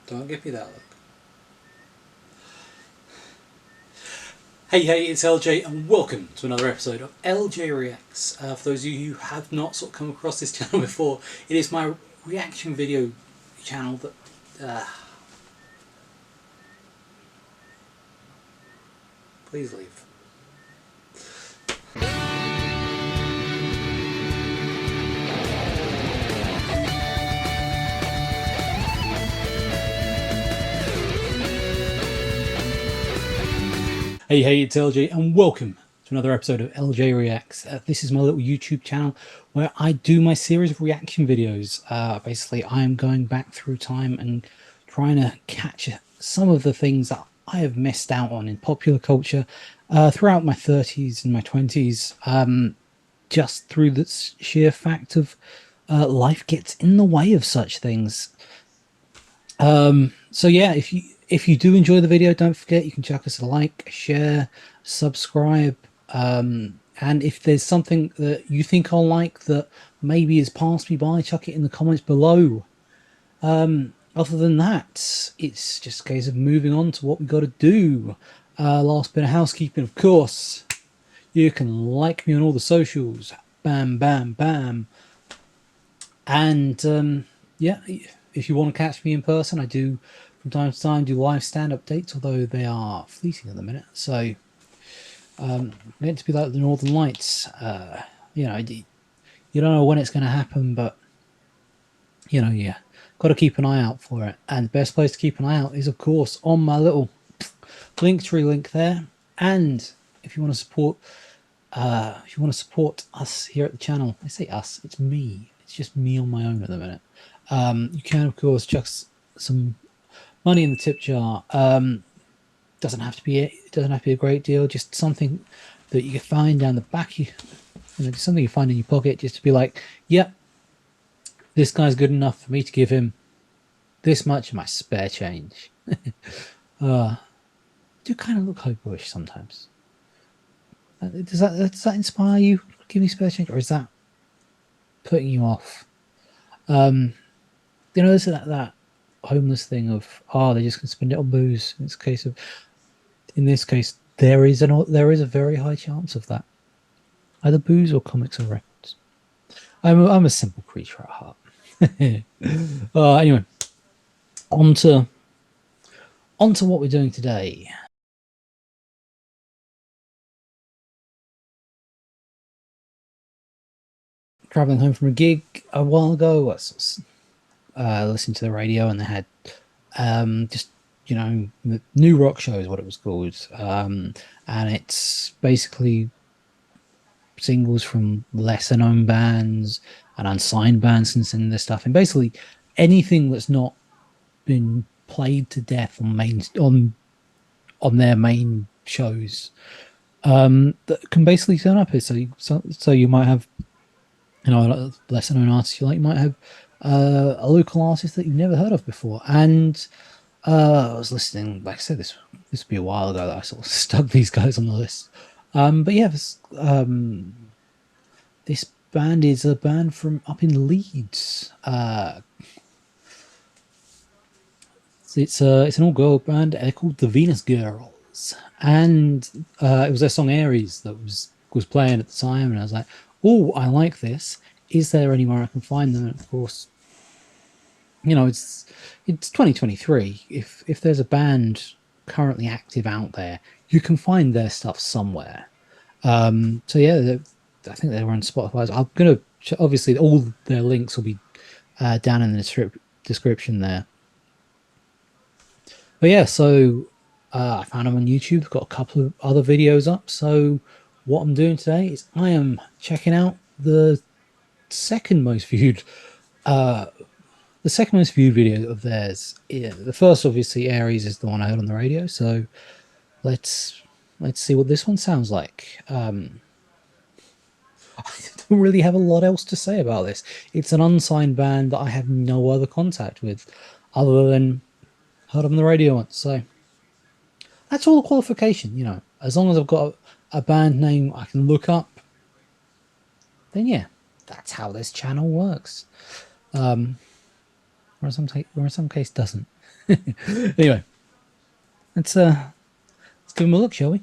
Don't give me that look. Hey, it's LJ, and welcome to another episode of LJ Reacts. For those of you who have not come across this channel before, it is my reaction video channel that. Please leave. Hey, it's LJ, and welcome to another episode of LJ Reacts. This is my little YouTube channel where I do my series of reaction videos. Basically, I am going back through time and trying to catch some of the things that I have missed out on in popular culture throughout my 30s and my 20s, just through the sheer fact of life gets in the way of such things. So yeah, if you do enjoy the video, don't forget you can chuck us a like, share, subscribe, and if there's something that you think I'll like that maybe has passed me by, chuck it in the comments below. Other than that, it's just a case of moving on to what we got to do. Last bit of housekeeping, of course. You can like me on all the socials. Bam, bam, bam. And yeah, if you want to catch me in person, I do from time to time do live stand-up dates, although they are fleeting at the minute. So meant to be like the Northern Lights. You know, you don't know when it's going to happen, but you know, yeah, got to keep an eye out for it. And the best place to keep an eye out is, of course, on my little Linktree link there. And if you want to support, us here at the channel, I say us, it's me. It's just me on my own at the minute. You can, of course, chuck some money in the tip jar. Doesn't have to be a great deal. Just something that you can find down the back. You know, just something you find in your pocket, just to be like, yep, this guy's good enough for me to give him this much of my spare change. I do kind of look hobo-ish sometimes. Does that inspire you? Give me spare change, or is that putting you off? You know, there's that homeless thing of, oh, they're just gonna spend it on booze. In this case, there is a very high chance of that, either booze or comics or records. I'm a simple creature at heart. Anyway, on to what we're doing today. Traveling home from a gig a while ago, I was listening to the radio, and they had just, you know, the new rock show is what it was called, and it's basically singles from lesser known bands and unsigned bands and sending their stuff, and basically anything that's not been played to death on their main shows, that can basically turn up here. So you might have, you know, lesser known artists. You might have a local artist that you've never heard of before. And I was listening, like I said, this would be a while ago that I sort of stuck these guys on the list. But yeah, this band is a band from up in Leeds. It's an all-girl band. They're called the Venus Girls, and it was their song Aries that was playing at the time, and I was like, oh, I like this. Is there anywhere I can find them? And of course, you know, it's 2023. If there's a band currently active out there, you can find their stuff somewhere. So yeah, I think they were on Spotify. I'm gonna obviously all their links will be down in the description there. But yeah, so I found them on YouTube. I've got a couple of other videos up. So what I'm doing today is I am checking out the second most viewed video of theirs. Yeah, the first, obviously, Aries is the one I heard on the radio. So let's see what this one sounds like. I don't really have a lot else to say about this. It's an unsigned band that I have no other contact with, other than heard on the radio once. So that's all the qualification, you know. As long as I've got a band name I can look up, then yeah, that's how this channel works. Or in some case doesn't. Anyway, let's give them a look, shall we?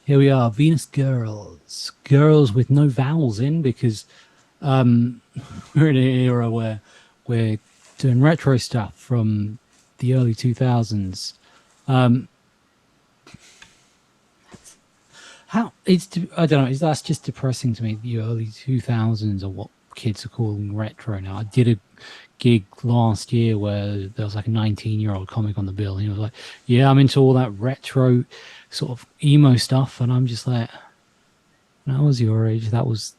Here we are, Venus Girls. Girls with no vowels in because we're in an era where we're doing retro stuff from the early 2000s. How it's I don't know. That's just depressing to me. The early 2000s are what kids are calling retro now. I did a gig last year where there was like a 19-year-old comic on the bill, and he was like, "Yeah, I'm into all that retro sort of emo stuff," and I'm just like, "When I was your age, that was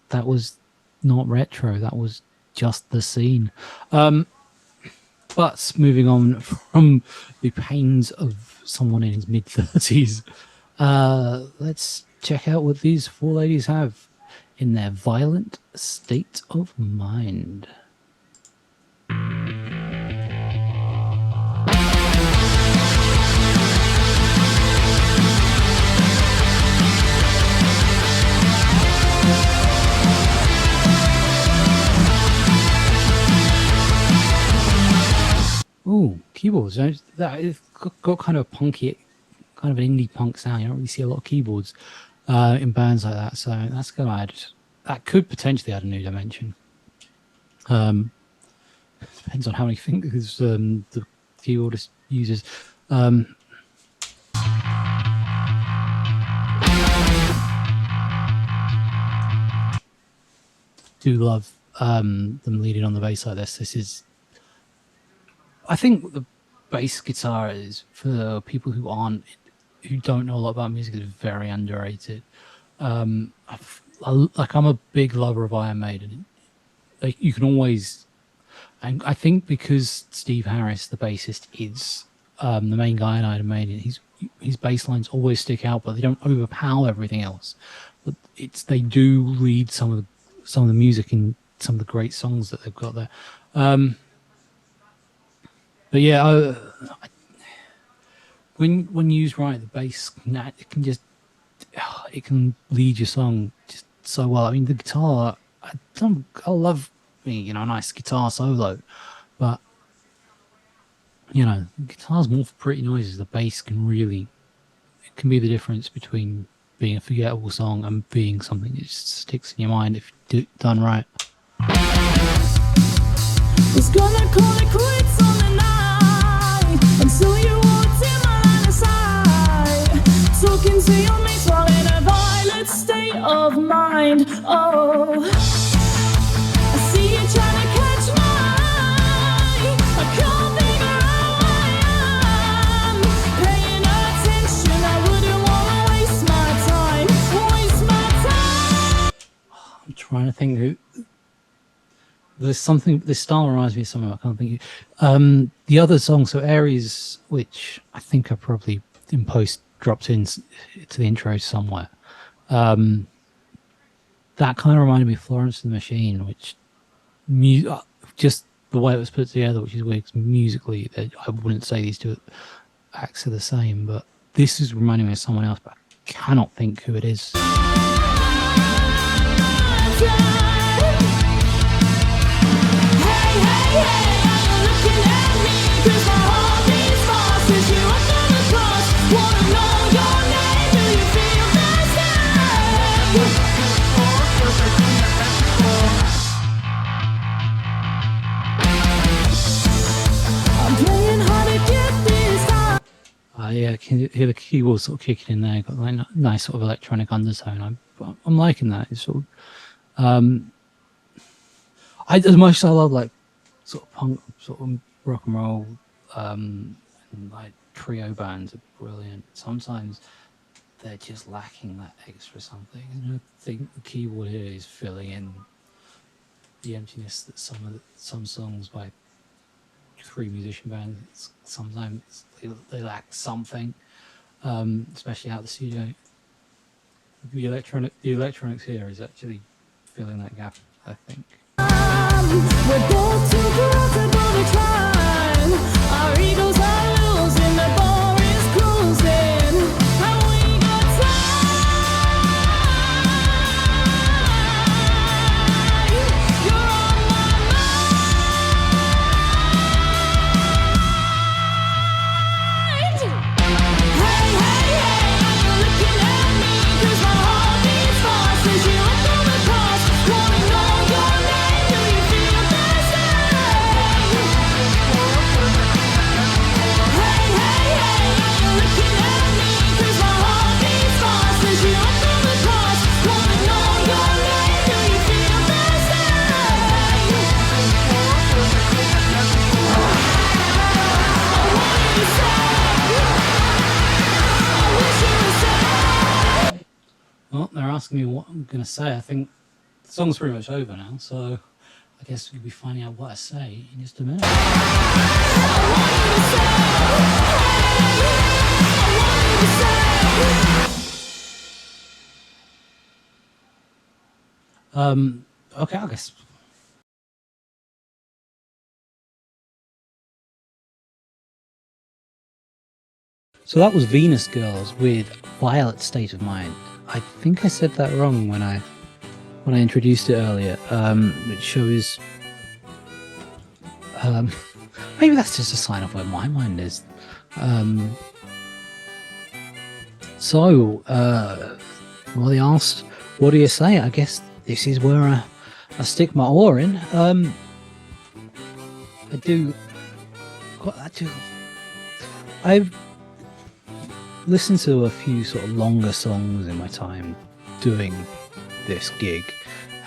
not retro. That was just the scene." But moving on from the pains of someone in his mid 30s, let's check out what these four ladies have in their violent state of mind. Ooh, keyboards. That it's got kind of a punky, kind of an indie punk sound. You don't really see a lot of keyboards in bands like that, so that's gonna add. That could potentially add a new dimension. Depends on how many fingers the keyboardist uses. Do love them leading on the bass like this. This is, I think, the bass guitar is for people who don't know a lot about music is very underrated. I'm a big lover of Iron Maiden. Like you can always, and I think because Steve Harris, the bassist, is the main guy in Iron Maiden, his bass lines always stick out, but they don't overpower everything else. But they do lead some of the music in some of the great songs that they've got there. But yeah, when used right, the bass it can lead your song just so well. I mean, the guitar, I love a nice guitar solo, but guitar's more for pretty noises. The bass can be the difference between being a forgettable song and being something that just sticks in your mind if done right. Was gonna call it quits on the night until you walked in my line of sight, talking to your mates while in a violent state of mind. Oh, I see you trying to catch my eye. I can't figure out why I'm paying attention. I wouldn't want to waste my time. I'm trying to think who. There's something. This style reminds me of something I can't think of. The other song, so Aries, which I think I probably in post dropped in to the intro somewhere. That kind of reminded me of Florence and the Machine, which just the way it was put together, which is weird. Musically, I wouldn't say these two acts are the same, but this is reminding me of someone else, but I cannot think who it is. Yeah, I can hear the keyboard sort of kicking in there. Got like nice sort of electronic undertone. I'm liking that. It's sort of, as much as I love like sort of punk, sort of rock and roll, and like trio bands are brilliant. Sometimes they're just lacking that extra something. And I think the keyboard here is filling in the emptiness that some songs by three musician bands sometimes they lack something, especially out of the studio. The electronics here is actually filling that gap, I think. We're both too comfortable to climb. Our egos are losing, the bar is closing, and we got time. asking me what I'm going to say, I think the song's pretty much over now, so I guess we'll be finding out what I say in just a minute. Okay, I guess. So that was Venus Girls with Violet State of Mind. I think I said that wrong when I introduced it earlier. It shows. Maybe that's just a sign of where my mind is. Well, they asked, "What do you say?" I guess this is where I stick my oar in. I've listened to a few sort of longer songs in my time doing this gig,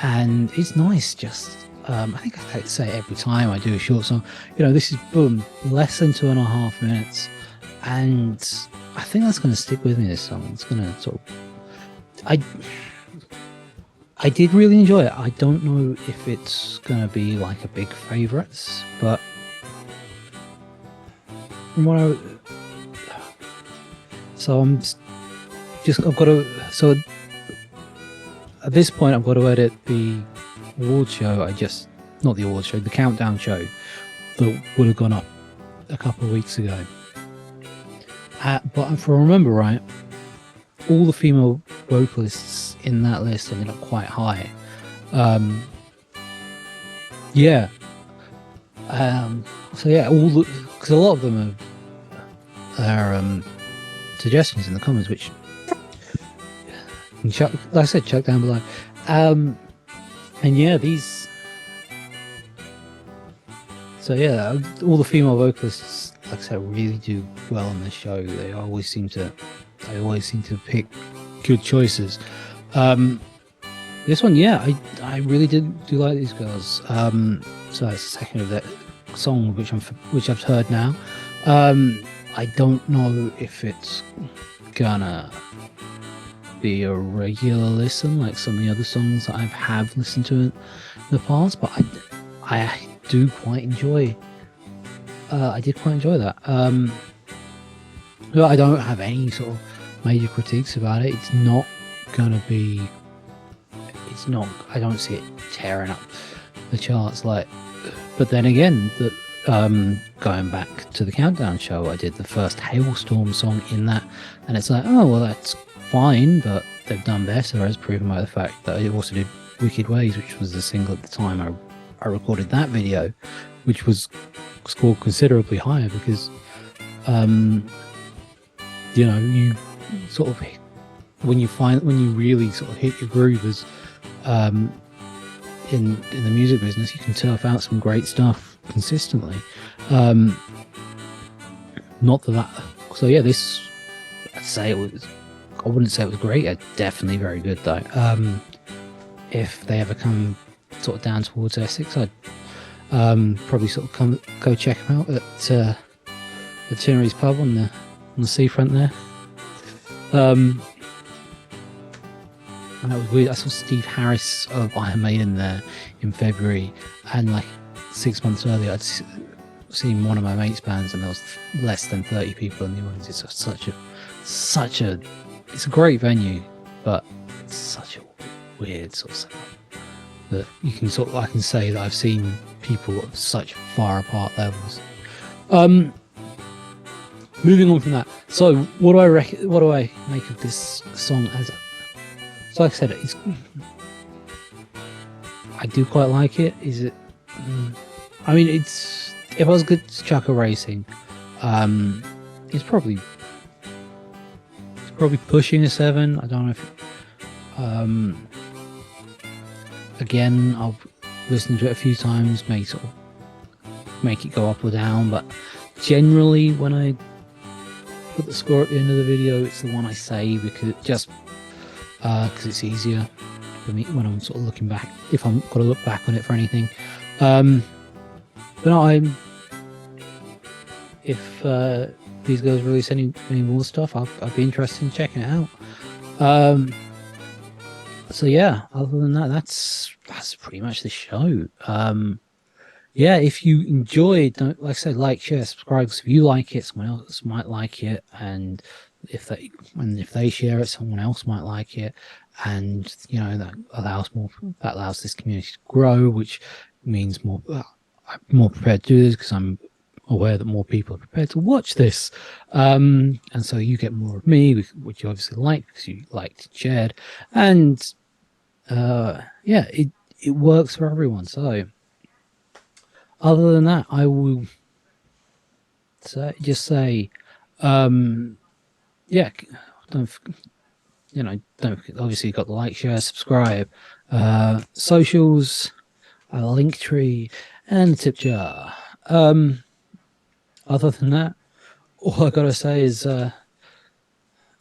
and it's nice. Just I think I say it every time I do a short song. This is boom, less than 2.5 minutes, and I think that's going to stick with me. This song, it's going to sort of. I did really enjoy it. I don't know if it's going to be like a big favourites, but from what at this point I've got to edit the award show. Not the award show, the countdown show that would have gone up a couple of weeks ago. But if I remember right, all the female vocalists in that list ended up quite high. Because a lot of them are suggestions in the comments, which like I said, chuck down below. All the female vocalists, like I said, really do well on this show. They always seem to pick good choices. This one, I really do like these girls. So that's the second of that song which I've heard now. I don't know if it's gonna be a regular listen like some of the other songs that I have listened to in the past, but I do quite enjoy. I did quite enjoy that. I don't have any sort of major critiques about it. It's not gonna be. It's not. I don't see it tearing up the charts like. But then again, going back to the countdown show, I did the first Hailstorm song in that, and it's like, oh well, that's fine, but they've done better, as proven by the fact that I also did Wicked Ways, which was the single at the time I recorded that video, which was scored considerably higher because, you sort of when you really sort of hit your groove as in the music business, you can turf out some great stuff consistently. This I'd say it was. I wouldn't say it was great. It's definitely very good though. If they ever come sort of down towards Essex, I'd probably sort of go check them out at Tinnery's pub on the seafront there. And that was weird. I saw Steve Harris of Iron Maiden there in February, and like 6 months earlier I'd seen one of my mates' bands and there was less than 30 people in the audience. It's it's a great venue, but it's such a weird sort of setup that I can say that I've seen people at such far apart levels. Moving on from that, so what do I make of this song? So like I said, I do quite like it. Is it? I mean, if I was good to chuck a rating, it's probably pushing a 7. I don't know if. Again, I'll listen to it a few times, may sort of make it go up or down, but generally when I put the score at the end of the video, it's the one I say because it's easier for me when I'm sort of looking back, if I'm got to look back on it for anything. If these guys release any more stuff, I'll be interested in checking it out. So yeah, other than that, that's pretty much the show. Yeah, if you enjoyed, don't, like I said, like, share, subscribe. 'Cause if you like it, someone else might like it, and if they share it, someone else might like it, and that allows this community to grow, which means I'm more prepared to do this because I'm aware that more people are prepared to watch this, and so you get more of me, which you obviously like because you liked and shared, and yeah, it works for everyone. So other than that, I will just say, yeah, don't don't forget, obviously you've got the like, share, subscribe, socials, a link tree, and the tip jar. Other than that, all I gotta say is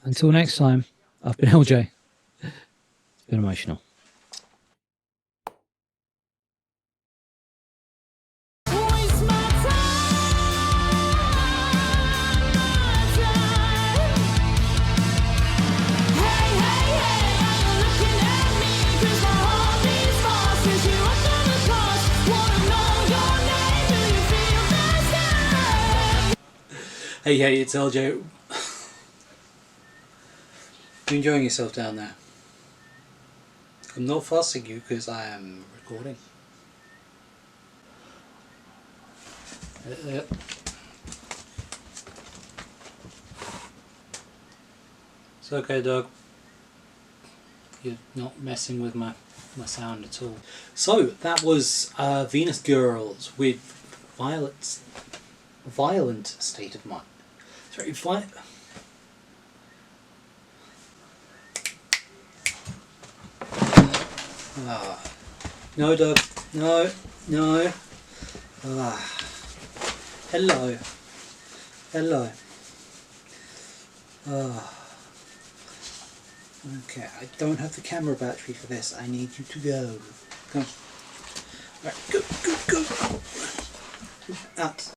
until next time, I've been LJ. It's been emotional. Hey, it's LJ. You enjoying yourself down there? I'm not fussing you because I am recording. It's okay, dog. You're not messing with my sound at all. So that was Venus Girls with Violent State of Mind. Sorry, no, dog. No. Hello. Okay, I don't have the camera battery for this. I need you to go. Come. Alright, go. Out.